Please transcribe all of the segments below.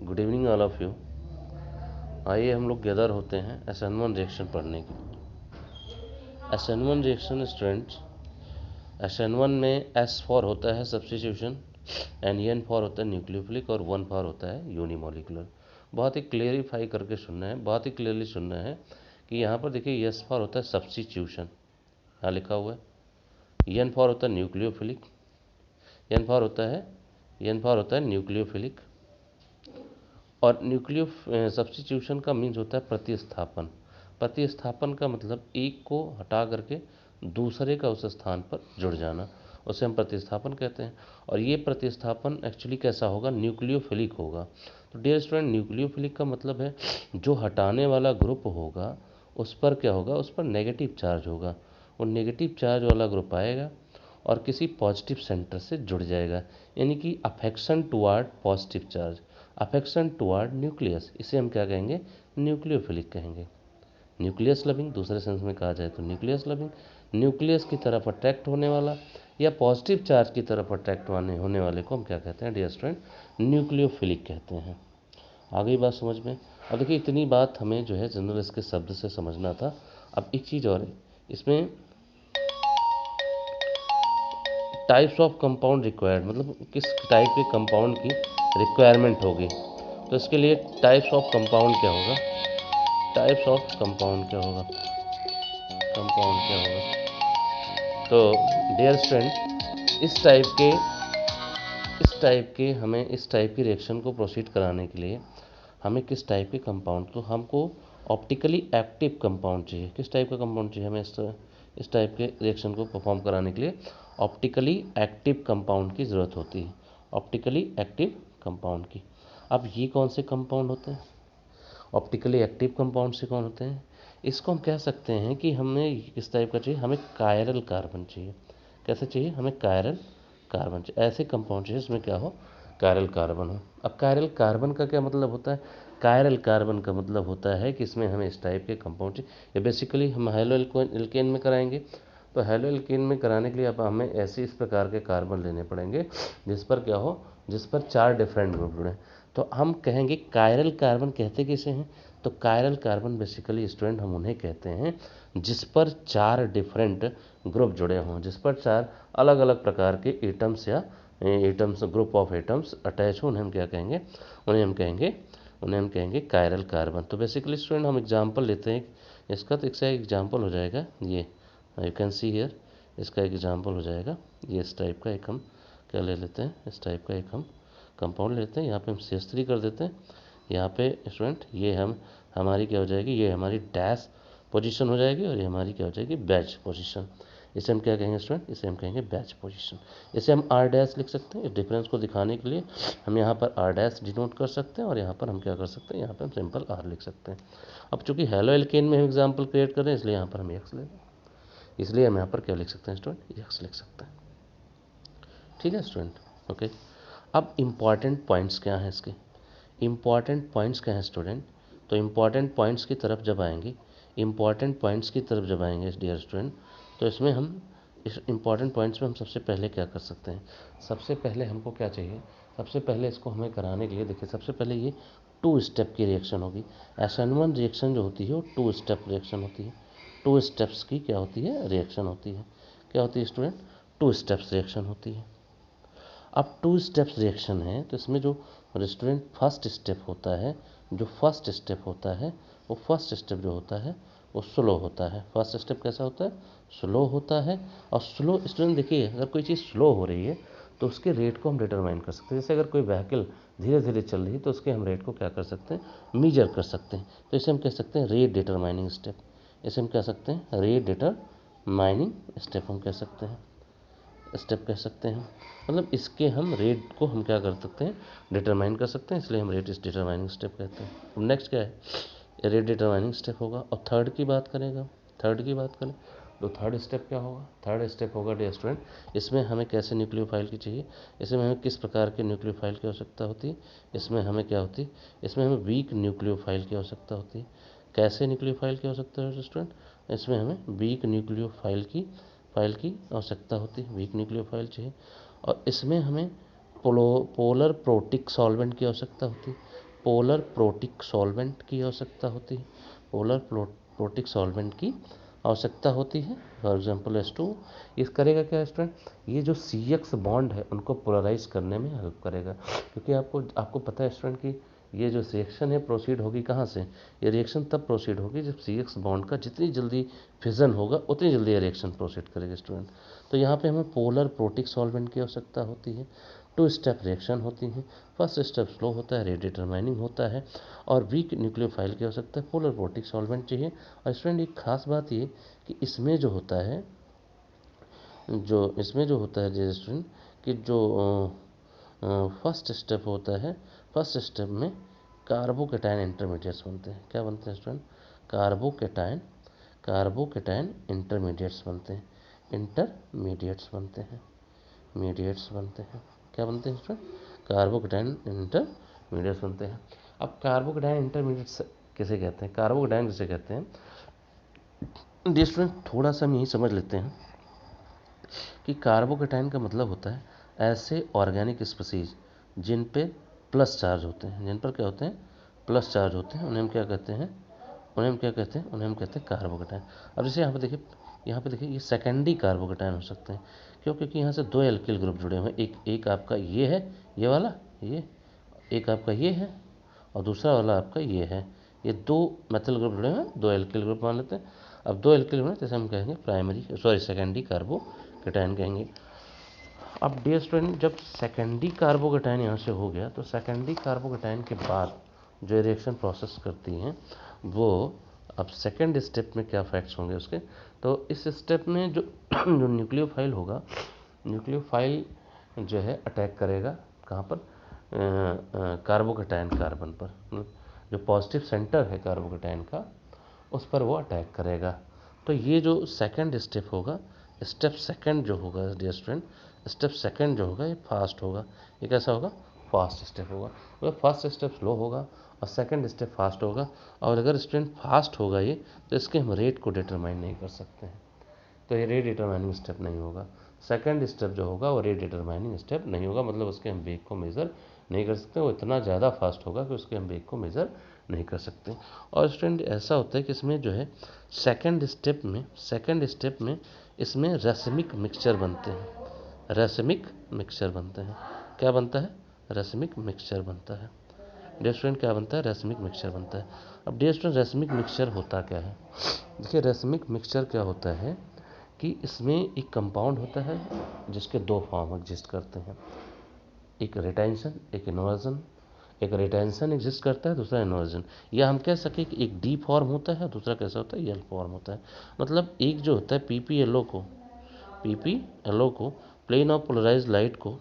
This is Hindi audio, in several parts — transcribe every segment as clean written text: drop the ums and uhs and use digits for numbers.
Good evening all of you. आइए हम लोग गैदर होते हैं SN1 रिएक्शन पढ़ने के लिए। SN1 रिएक्शन स्टूडेंट्स, SN1 में S फॉर होता है सब्स्टिट्यूशन, N फॉर होता है न्यूक्लियोफिलिक और 1 फॉर होता है यूनिमोलिकुलर। बहुत ही क्लियरिफाई करके सुनना है, बहुत ही क्लियरली सुनना है कि यहाँ पर देखिए S फॉर होता है सब्स्टिट्यूशन, यहाँ लिखा हुआ है। N फॉर होता है न्यूक्लियोफिलिक, N फॉर होता है न्यूक्लियोफिलिक। और न्यूक्लियो सब्स्टिट्यूशन का मीन्स होता है प्रतिस्थापन। प्रतिस्थापन का मतलब एक को हटा करके दूसरे का उस स्थान पर जुड़ जाना, उसे हम प्रतिस्थापन कहते हैं। और ये प्रतिस्थापन एक्चुअली कैसा होगा, न्यूक्लियोफिलिक होगा। तो डियर स्टूडेंट, न्यूक्लियोफिलिक का मतलब है जो हटाने वाला ग्रुप होगा उस पर क्या होगा, उस पर नेगेटिव चार्ज होगा। वो नेगेटिव चार्ज वाला ग्रुप आएगा और किसी पॉजिटिव सेंटर से जुड़ जाएगा, यानी कि affection toward positive charge, affection toward nucleus, इसे हम क्या कहेंगे, न्यूक्लियोफिलिक कहेंगे। न्यूक्लियस लविंग, दूसरे सेंस में कहा जाए तो न्यूक्लियस लविंग, न्यूक्लियस की तरफ अट्रैक्ट होने वाला या पॉजिटिव चार्ज की तरफ अट्रैक्ट होने वाले को हम क्या कहते हैं डियर स्टूडेंट, न्यूक्लियोफिलिक कहते हैं। आ गई बात समझ में। अब देखिए इतनी बात हमें जो है जनरल इसके शब्द से समझना था। अब एक चीज़ और है, इसमें टाइप्स ऑफ कंपाउंड रिक्वायर्ड, मतलब किस टाइप के कंपाउंड की रिक्वायरमेंट होगी। तो इसके लिए टाइप्स ऑफ कंपाउंड क्या होगा, टाइप्स ऑफ कंपाउंड क्या होगा, कंपाउंड क्या होगा। तो डियर स्टूडेंट, हमें इस टाइप की रिएक्शन को प्रोसीड कराने के लिए हमें किस टाइप के कंपाउंड, तो हमको ऑप्टिकली एक्टिव कंपाउंड चाहिए। किस टाइप का कंपाउंड चाहिए हमें इस टाइप के रिएक्शन को परफॉर्म कराने के लिए ऑप्टिकली एक्टिव कंपाउंड की ज़रूरत होती है, ऑप्टिकली एक्टिव कंपाउंड की। अब ये कौन से कंपाउंड होते हैं, ऑप्टिकली एक्टिव कंपाउंड से कौन होते हैं, इसको हम कह सकते हैं कि हमें किस टाइप का चाहिए, हमें कायरल कार्बन चाहिए। कैसे चाहिए, हमें कायरल कार्बन चाहिए, ऐसे कंपाउंड चाहिए जिसमें क्या हो, कायरल कार्बन हो। अब कायरल कार्बन का क्या मतलब होता है, कायरल कार्बन का मतलब होता है कि इसमें हमें इस टाइप के कंपाउंड चाहिए। ये बेसिकली हम हेलो एल्केन में कराएंगे, तो हेलो एल्केन में कराने के लिए अब हमें ऐसे इस प्रकार के कार्बन लेने पड़ेंगे जिस पर क्या हो, जिस पर 4 डिफरेंट ग्रुप जुड़े। तो हम कहेंगे कायरल कार्बन कहते किसे हैं, तो कायरल कार्बन बेसिकली स्टूडेंट हम उन्हें कहते हैं जिस पर 4 डिफरेंट ग्रुप जुड़े हों, जिस पर 4 अलग अलग प्रकार के एटम्स या atoms, group of atoms attach हो, उन्हें हम क्या कहेंगे, उन्हें हम कहेंगे कायरल कार्बन। तो बेसिकली स्टूडेंट हम एग्जांपल लेते हैं इसका, तो इसका एग्जांपल हो जाएगा ये, यू कैन सी हियर, इसका एक एग्जांपल हो जाएगा ये। इस टाइप का एक हम क्या ले लेते हैं, इस टाइप का एक हम कंपाउंड लेते हैं, यहाँ पे हम CH3 कर देते हैं। यहाँ पे स्टूडेंट ये हमारी क्या हो जाएगी, ये हमारी डैश पोजीशन हो जाएगी और ये हमारी क्या हो जाएगी, बैच पोजीशन। इसे हम क्या कहेंगे स्टूडेंट, इसे हम कहेंगे बैच पोजीशन। इसे हम R डैश लिख सकते हैं। इस डिफरेंस को दिखाने के लिए हम यहाँ पर R डैश डिनोट कर सकते हैं और यहाँ पर हम क्या कर सकते हैं, यहाँ पर हम सिंपल R लिख सकते हैं। अब चूंकि हेलो एल्केन में हम एग्जाम्पल क्रिएट कर रहे हैं, इसलिए यहाँ पर हम X ले लें, इसलिए हम यहाँ पर क्या लिख सकते हैं स्टूडेंट, X लिख सकते हैं। ठीक है स्टूडेंट, ओके। अब इम्पॉर्टेंट पॉइंट्स क्या हैं इसके, इम्पॉर्टेंट पॉइंट्स क्या हैं स्टूडेंट, तो इम्पॉर्टेंट पॉइंट्स की तरफ जब आएंगे, इम्पॉर्टेंट पॉइंट्स की तरफ जब आएंगे डियर स्टूडेंट, तो इसमें हम इस इम्पॉर्टेंट पॉइंट्स में हम सबसे पहले क्या कर सकते हैं, सबसे पहले हमको क्या चाहिए, सबसे पहले इसको हमें कराने के लिए देखिए, सबसे पहले ये 2 स्टेप की रिएक्शन होगी। SN1 रिएक्शन जो होती है वो 2 स्टेप रिएक्शन होती है, 2 स्टेप्स की क्या होती है, रिएक्शन होती है। क्या होती है स्टूडेंट, 2 स्टेप्स रिएक्शन होती है। अब 2 स्टेप्स रिएक्शन है, तो इसमें जो स्टूडेंट फर्स्ट स्टेप होता है, जो फर्स्ट स्टेप होता है, वो फर्स्ट स्टेप जो होता है वो स्लो होता है। फर्स्ट स्टेप कैसा होता है, स्लो होता है। और स्लो स्टूडेंट देखिए, अगर कोई चीज़ स्लो हो रही है तो उसके रेट को हम डिटरमाइन कर सकते हैं। जैसे अगर कोई व्हीकल धीरे धीरे चल रही है तो उसके हम रेट को क्या कर सकते हैं, मीजर कर सकते हैं। तो इसे हम कह सकते हैं रेट डिटरमाइनिंग स्टेप, इसे हम कह सकते हैं रेट डिटरमाइनिंग स्टेप हम कह सकते हैं, स्टेप कह सकते हैं। मतलब इसके हम रेट को हम क्या कर सकते हैं, डिटरमाइन कर सकते हैं, इसलिए हम रेट इस डिटरमाइनिंग स्टेप कहते हैं। अब नेक्स्ट क्या है, रेट डिटरमाइनिंग स्टेप होगा। और थर्ड की बात करें तो थर्ड स्टेप क्या होगा, थर्ड स्टेप होगा डियर स्टूडेंट, इसमें हमें कैसे न्यूक्लियोफाइल की चाहिए, इसमें हमें किस प्रकार के न्यूक्लियोफाइल की आवश्यकता होती है, इसमें हमें क्या होती है, इसमें हमें वीक न्यूक्लियोफाइल की आवश्यकता होती है। कैसे न्यूक्लियोफाइल की आवश्यकता है स्टूडेंट, इसमें हमें वीक न्यूक्लियोफाइल की आवश्यकता होती है, वीक न्यूक्लियोफाइल चाहिए। और इसमें हमें पोलर प्रोटिक सॉल्वेंट की आवश्यकता होती है। पोलर प्रोटिक सॉल्वेंट की आवश्यकता होती है, पोलर प्रोटिक सॉल्वेंट की आवश्यकता होती है। फॉर एग्जांपल H2 इस करेगा क्या स्टूडेंट, ये जो CX बॉन्ड है उनको पोलराइज करने में हेल्प करेगा, क्योंकि आपको पता है स्टूडेंट कि ये जो रिएक्शन है प्रोसीड होगी कहाँ से, ये रिएक्शन तब प्रोसीड होगी जब CX बॉन्ड का जितनी जल्दी फिजन होगा उतनी जल्दी ये रिएक्शन प्रोसीड करेगी स्टूडेंट। तो यहाँ पे हमें पोलर प्रोटिक सॉल्वेंट की आवश्यकता होती है। 2 स्टेप रिएक्शन होती हैं, फर्स्ट स्टेप स्लो होता है, रेट डिटरमाइनिंग होता है, और वीक न्यूक्लियोफाइल की आवश्यकता है, पोलर प्रोटिक सॉल्वेंट चाहिए। और स्टूडेंट एक खास बात ये कि इसमें जो होता है स्टूडेंट कि जो फर्स्ट स्टेप होता है, फर्स्ट स्टेप में कार्बोकेटाइन इंटरमीडिएट्स बनते हैं। क्या बनते हैं स्टूडेंट, कार्बोकेटाइन इंटरमीडिएट्स बनते हैं, इंटरमीडिएट्स बनते हैं, मीडिएट्स बनते हैं। क्या बनते हैं स्टूडेंट, कार्बोकेटाइन इंटरमीडिएट्स बनते हैं। अब कार्बोकेटाइन इंटरमीडिएट्स किसे कहते हैं, कार्बोकेटाइन किसे कहते हैं, डियर स्टूडेंट थोड़ा सा हम यही समझ लेते हैं कि कार्बोकेटाइन का मतलब होता है ऐसे ऑर्गेनिक स्पीसीज जिन पे प्लस चार्ज होते हैं, जिन पर क्या होते हैं, प्लस चार्ज होते हैं, उन्हें हम क्या कहते हैं, उन्हें हम कहते हैं कार्बोकेटाइन। अब जैसे यहाँ पे देखिए ये सेकेंडरी कार्बोकेटाइन हो सकते हैं। क्यों, क्योंकि यहाँ से 2 एल्किल ग्रुप जुड़े हुए हैं, एक आपका ये है, ये वाला, ये एक आपका ये है, और दूसरा वाला आपका ये है, ये 2 मेथल ग्रुप जुड़े हुए हैं, 2 एल्किल ग्रुप मान लेते हैं। अब 2 एल्किल ग्रुप जैसे हम कहेंगे सेकेंडरी कार्बोकेटाइन कहेंगे। अब डियर स्टूडेंट जब सेकेंडरी कार्बोकेटाइन यहाँ से हो गया, तो सेकेंडरी कार्बोकेटाइन के बाद जो रिएक्शन प्रोसेस करती हैं वो अब सेकेंड स्टेप में क्या फैक्ट्स होंगे उसके, तो इस स्टेप में जो जो न्यूक्लियोफाइल होगा, न्यूक्लियोफाइल जो है अटैक करेगा कहाँ पर, कार्बोकेटाइन कार्बन पर, जो पॉजिटिव सेंटर है कार्बोकेटाइन का उस पर वो अटैक करेगा। तो ये जो सेकंड स्टेप होगा, स्टेप सेकंड जो होगा डियर स्टूडेंट, स्टेप सेकंड जो होगा ये फास्ट होगा। ये कैसा होगा, फास्ट स्टेप होगा। मतलब फर्स्ट स्टेप स्लो होगा और सेकंड स्टेप फास्ट होगा। और अगर स्टूडेंट फास्ट होगा ये, तो इसके हम रेट को डिटरमाइन नहीं कर सकते हैं, तो ये रेट डिटरमाइनिंग स्टेप नहीं होगा। सेकंड स्टेप जो होगा वो रेट डिटरमाइनिंग स्टेप नहीं होगा, मतलब उसके हम वेग को मेज़र नहीं कर सकते, वो इतना ज़्यादा फास्ट होगा कि उसके हम वेग को मेज़र नहीं कर सकते। और स्टूडेंट ऐसा होता है कि इसमें जो है सेकंड स्टेप में इसमें रेसमिक मिक्सचर बनते हैं, रेसमिक मिक्सचर बनते हैं। क्या बनता है, रेसमिक मिक्सचर बनता है। डियर स्टूडेंट क्या बनता है, रेसमिक मिक्सचर बनता है। अब डियर स्टूडेंट रेसमिक मिक्सचर होता क्या है, देखिए रेसमिक मिक्सचर क्या होता है कि इसमें एक कंपाउंड होता है जिसके 2 फॉर्म एग्जिस्ट करते हैं, एक रिटेंशन एक इन्वर्जन। एक रिटेंशन एग्जिस्ट करता है, दूसरा इन्वर्जन। या हम कह सकें कि एक डी फॉर्म होता है, दूसरा कैसा होता है, एल फॉर्म होता है। मतलब एक जो होता है पीपीएलओ को प्लेन ऑफ पोलराइज लाइट को,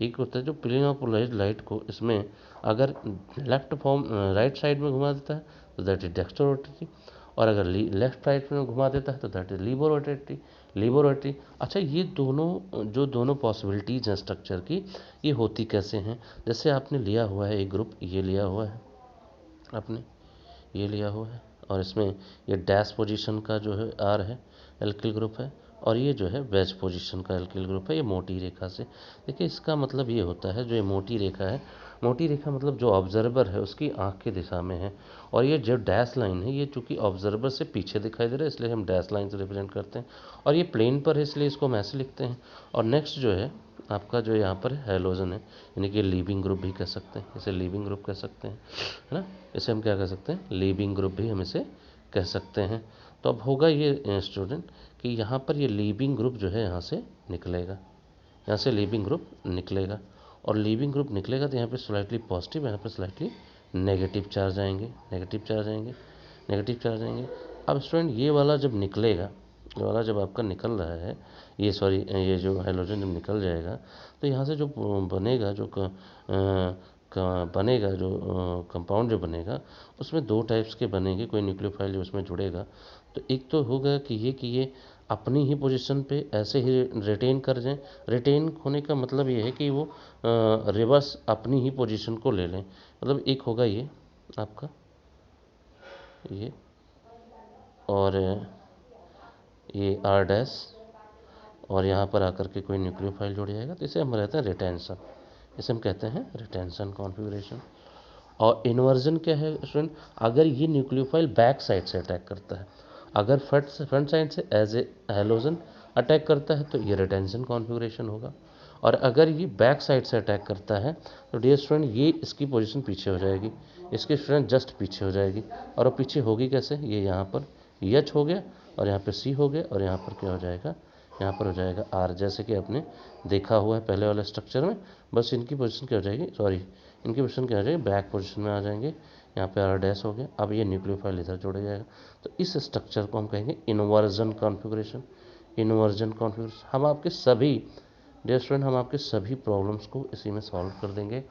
एक होता है जो प्लेन ऑफ पोलराइज लाइट को इसमें अगर लेफ्ट फॉर्म राइट साइड में घुमा देता है तो दैट इज डेक्स्टर रोटेटरी, और अगर लेफ्ट साइड में घुमा देता है तो दैट इज लीबो रोटेटरी। अच्छा, ये दोनों पॉसिबिलिटीज हैं स्ट्रक्चर की, ये होती कैसे हैं। जैसे आपने लिया हुआ है एक ग्रुप, ये लिया हुआ है आपने, ये लिया हुआ है, और इसमें ये डैश पोजीशन का जो है आर है एल्किल ग्रुप है, और ये जो है वेज पोजीशन का एल्किल ग्रुप है, ये मोटी रेखा से। देखिए इसका मतलब ये होता है, जो ये मोटी रेखा है, मोटी रेखा मतलब जो ऑब्जर्वर है उसकी आँख की दिशा में है, और ये जो डैश लाइन है ये चूँकि ऑब्जर्वर से पीछे दिखाई दे रहा है इसलिए हम डैश लाइन से रिप्रेजेंट करते हैं, और ये प्लेन पर है इसलिए इसको हम ऐसे लिखते हैं। और नेक्स्ट जो है आपका जो यहाँ पर हैलोजन है, यानी कि लीविंग ग्रुप भी कह सकते हैं, इसे लीविंग ग्रुप कह सकते हैं, है ना, इसे हम क्या कह सकते हैं, लीविंग ग्रुप भी हम इसे कह सकते हैं। तो अब होगा ये स्टूडेंट कि यहाँ पर ये लीविंग ग्रुप जो है यहाँ से निकलेगा, यहाँ से लीविंग ग्रुप निकलेगा, और लीविंग ग्रुप निकलेगा तो यहाँ पे स्लाइटली पॉजिटिव, यहाँ पे स्लाइटली नेगेटिव चार्ज आएंगे। अब स्टूडेंट ये वाला जब निकलेगा, ये वाला जब आपका निकल रहा है, ये जो हाइड्रोजन जब निकल जाएगा तो यहाँ से जो बनेगा जो कंपाउंड जो बनेगा उसमें 2 टाइप्स के बनेंगे, कोई न्यूक्लियोफाइल जो उसमें जुड़ेगा। तो एक तो होगा कि ये अपनी ही पोजीशन पे ऐसे ही रिटेन कर जाएं। रिटेन होने का मतलब ये है कि वो रिवर्स अपनी ही पोजीशन को ले लें। मतलब एक होगा ये आपका ये, और ये आर डैश, और यहाँ पर आकर के कोई न्यूक्लियोफाइल जुड़ जाएगा, तो इसे हम कहते हैं रिटेंशन, इसे हम कहते हैं रिटेंशन कॉन्फ़िगरेशन। और इन्वर्जन क्या है स्टूडेंट, अगर ये न्यूक्लियोफाइल बैक साइड से अटैक करता है, अगर फ्रंट साइड से एज ए हैलोजन अटैक करता है तो ये रिटेंशन कॉन्फ़िगरेशन होगा, और अगर ये बैक साइड से अटैक करता है तो डियर स्टूडेंट ये इसकी पोजीशन पीछे हो जाएगी, इसकी स्टूडेंट जस्ट पीछे हो जाएगी। और वो पीछे होगी कैसे, ये यहाँ पर एच हो गया और यहाँ पर सी हो गया और यहाँ पर क्या हो जाएगा, यहाँ पर हो जाएगा आर, जैसे कि आपने देखा हुआ है पहले वाले स्ट्रक्चर में। बस इनकी पोजीशन क्या हो जाएगी, सॉरी इनकी पोजीशन क्या हो जाएगी, बैक पोजीशन में आ जाएंगे, यहाँ पे आर डैश हो गया। अब ये न्यूक्लियोफाइल इधर जोड़ा जाएगा, तो इस स्ट्रक्चर को हम कहेंगे इन्वर्जन कॉन्फ़िगरेशन। इन्वर्जन कॉन्फ़िगरेशन हम आपके सभी डियर स्टूडेंट, हम आपके सभी प्रॉब्लम्स को इसी में सॉल्व कर देंगे,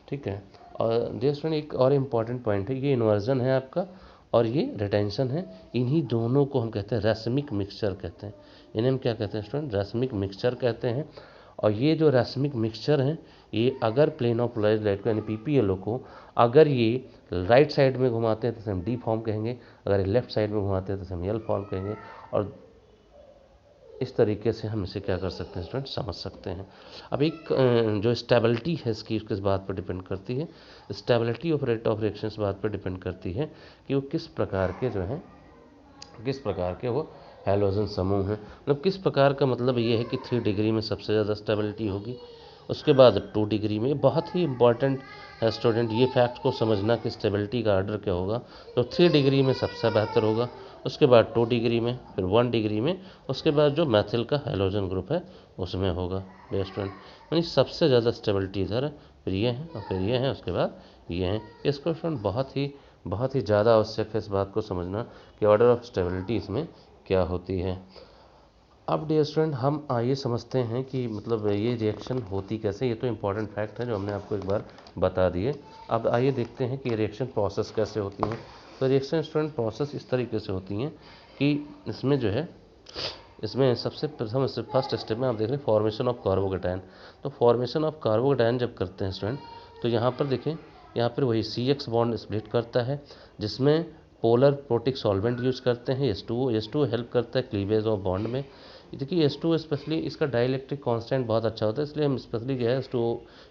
ठीक है। और डियर स्टूडेंट एक और इम्पॉर्टेंट पॉइंट है, ये इन्वर्जन है आपका और ये रिटेंशन है, इन्हीं दोनों को हम कहते हैं रैसमिक मिक्सचर कहते हैं। इन्हें हम क्या कहते हैं स्टूडेंट, रैसमिक मिक्सचर कहते हैं। और ये जो रैसमिक मिक्सचर हैं, ये अगर प्लेन ऑफ पोलराइज्ड लाइट को यानी पीपीएलओ को अगर ये राइट साइड में घुमाते हैं तो हम डी फॉर्म कहेंगे, अगर ये लेफ्ट साइड में घुमाते हैं तो हम एल फॉर्म कहेंगे। और इस तरीके से हम इसे क्या कर सकते हैं स्टूडेंट, समझ सकते हैं। अब एक जो स्टेबिलिटी है इसकी, किस बात पर डिपेंड करती है, stability of rate of reaction इस बात पर डिपेंड करती है कि वो किस प्रकार के जो हैं, किस प्रकार के वो हैलोजन समूह हैं। मतलब किस प्रकार का, मतलब ये है कि 3 डिग्री में सबसे ज़्यादा स्टेबिलिटी होगी, उसके बाद 2 डिग्री में, बहुत ही इंपॉर्टेंट है स्टूडेंट ये फैक्ट को समझना कि स्टेबिलिटी का ऑर्डर क्या होगा। तो 3 डिग्री में सबसे बेहतर होगा, उसके बाद 2 डिग्री में, फिर 1 डिग्री में, उसके बाद जो मैथिल का हैलोजन ग्रुप है उसमें होगा डियर स्टूडेंट। यानी सबसे ज़्यादा स्टेबिलिटी इधर है, फिर ये हैं और फिर ये हैं, उसके बाद ये हैं। इसको स्टूडेंट बहुत ही ज़्यादा आवश्यक है इस बात को समझना कि ऑर्डर ऑफ स्टेबिलिटी इसमें क्या होती है। अब डियर स्टूडेंट हम आइए समझते हैं कि मतलब ये रिएक्शन होती कैसे। ये तो इम्पॉर्टेंट फैक्ट है जो हमने आपको एक बार बता दिए। अब आइए देखते हैं कि रिएक्शन प्रोसेस कैसे होती हैं। तो रिएक्शन स्टूडेंट प्रोसेस इस तरीके से होती हैं कि इसमें जो है, इसमें सबसे प्रथम फर्स्ट स्टेप में आप देख रहे हैं फॉर्मेशन ऑफ कार्बोकेटायन। तो फॉर्मेशन ऑफ कार्बोकेटायन जब करते हैं स्टूडेंट, तो यहाँ पर देखें, यहाँ पर वही CX बॉन्ड स्प्लिट करता है, जिसमें पोलर प्रोटिक सॉल्वेंट यूज करते हैं। H2 हेल्प करता है क्लीवेज ऑफ बॉन्ड में। देखिए H2 स्पेशली इसका डाइलेक्ट्रिक कांस्टेंट बहुत अच्छा होता है, इसलिए हम स्पेशली जो है H2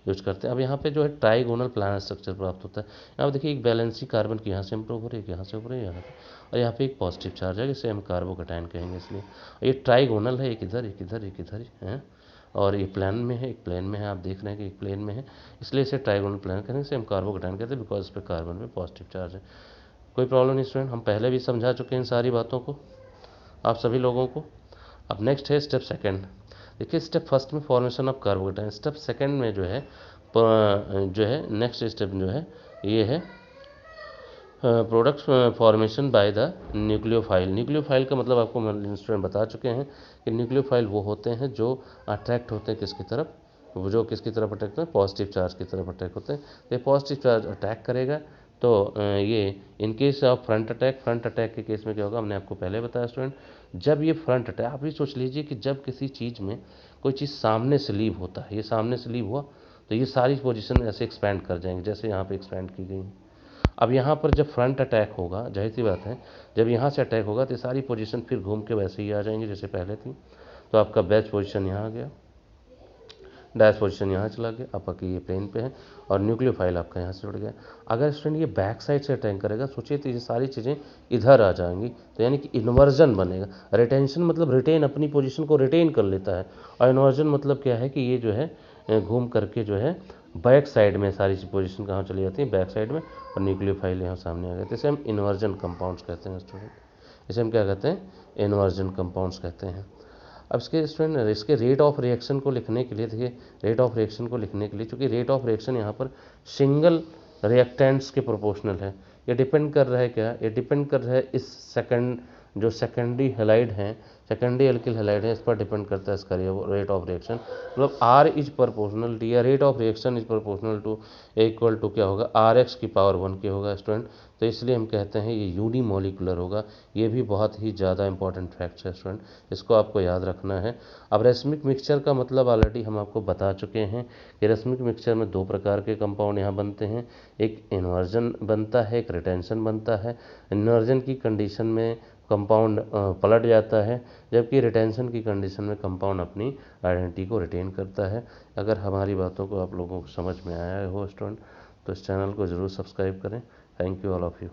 यूज करते हैं। अब यहाँ पे जो है ट्राइगोनल प्लानर स्ट्रक्चर प्राप्त होता है। यहाँ देखिए एक बैलेंसी कार्बन की यहाँ से इम्प्रूव हो रही है, यहाँ से ऊपर है, यहाँ पे, और यहाँ पे एक पॉजिटिव चार्ज है, जिसे हम कार्बोकेटायन कहेंगे। इसलिए ये ट्राइगोनल है, एक इधर एक इधर एक इधर है, और ये प्लेन में है, एक प्लेन में है, आप देख रहे हैं कि एक प्लेन में है, इसलिए इसे ट्राइगोनल प्लानर कहेंगे, इसे हम कार्बोकेटायन कहते हैं बिकॉज इस पर कार्बन में पॉजिटिव चार्ज है। कोई प्रॉब्लम नहीं स्टूडेंट, हम पहले भी समझा चुके हैं इन सारी बातों को आप सभी लोगों को। अब नेक्स्ट है स्टेप सेकंड। देखिए स्टेप फर्स्ट में formation of carbocation, step second में जो है नेक्स्ट स्टेप जो है ये है product formation by the nucleophile. Nucleophile का मतलब आपको स्टूडेंट बता चुके हैं कि न्यूक्लियोफाइल वो होते हैं जो अट्रैक्ट होते हैं किसकी तरफ, वो जो किसकी तरफ अटैक होते हैं, पॉजिटिव चार्ज की तरफ अटैक होते हैं। तो ये पॉजिटिव चार्ज अटैक करेगा, तो ये in case of front attack के केस में क्या होगा, हमने आपको पहले बताया स्टूडेंट, जब ये फ्रंट अटैक, आप भी सोच लीजिए कि जब किसी चीज़ में कोई चीज़ सामने से लीव होता है, ये सामने से लीव हुआ तो ये सारी पोजीशन ऐसे एक्सपेंड कर जाएंगे जैसे यहाँ पे एक्सपेंड की गई। अब यहाँ पर जब फ्रंट अटैक होगा, जाहिर सी बात है जब यहाँ से अटैक होगा तो सारी पोजीशन फिर घूम के वैसे ही आ जाएंगी जैसे पहले थी। तो आपका बेस्ट पोजीशन यहाँ आ गया, डैश पोजीशन यहाँ चला गया, आपका ये प्लेन पे है, और न्यूक्लियोफाइल आपका यहाँ से जुड़ गया। अगर स्टूडेंट ये बैक साइड से अटैक करेगा, सोचिए तो ये सारी चीज़ें इधर आ जाएंगी, तो यानी कि इन्वर्जन बनेगा। रिटेंशन मतलब रिटेन, अपनी पोजीशन को रिटेन कर लेता है, और इन्वर्जन मतलब क्या है कि ये जो है घूम करके जो है बैक साइड में सारी पोजीशन कहाँ चली जाती है, बैक साइड में, और न्यूक्लियोफाइल यहाँ सामने आ गया। तो इसे हम इन्वर्जन कंपाउंड्स कहते हैं स्टूडेंट, इसे हम क्या कहते हैं, इन्वर्जन कंपाउंड्स कहते हैं। अब इसके स्टूडेंट इसके रेट ऑफ रिएक्शन को लिखने के लिए, देखिए रेट ऑफ रिएक्शन को लिखने के लिए, चूँकि रेट ऑफ रिएक्शन यहाँ पर सिंगल रिएक्टेंट्स के प्रोपोर्शनल है, ये डिपेंड कर रहा है क्या, ये डिपेंड कर रहा है इस जो सेकेंडरी हैलाइड हैं, सेकेंडरी एल्किल हैलाइड है, इस पर डिपेंड करता है इसका रेट ऑफ रिएक्शन। मतलब R इज प्रोपोर्शनल डी, या rate of reaction is proportional to equal to क्या होगा, RX की पावर 1 के होगा स्टूडेंट। तो इसलिए हम कहते हैं ये यूनिमोलिकुलर होगा। ये भी बहुत ही ज़्यादा इंपॉर्टेंट फैक्ट है स्टूडेंट, इसको आपको याद रखना है। अब रेसमिक मिक्सचर का मतलब ऑलरेडी हम आपको बता चुके हैं कि रेसमिक मिक्सचर में 2 प्रकार के कंपाउंड यहाँ बनते हैं, एक इन्वर्जन बनता है, एक रिटेंशन बनता है। इन्वर्जन की कंडीशन में कंपाउंड पलट जाता है, जबकि रिटेंशन की कंडीशन में कंपाउंड अपनी आइडेंटिटी को रिटेन करता है। अगर हमारी बातों को आप लोगों को समझ में आया हो स्टूडेंट, तो इस चैनल को ज़रूर सब्सक्राइब करें। Thank you all of you.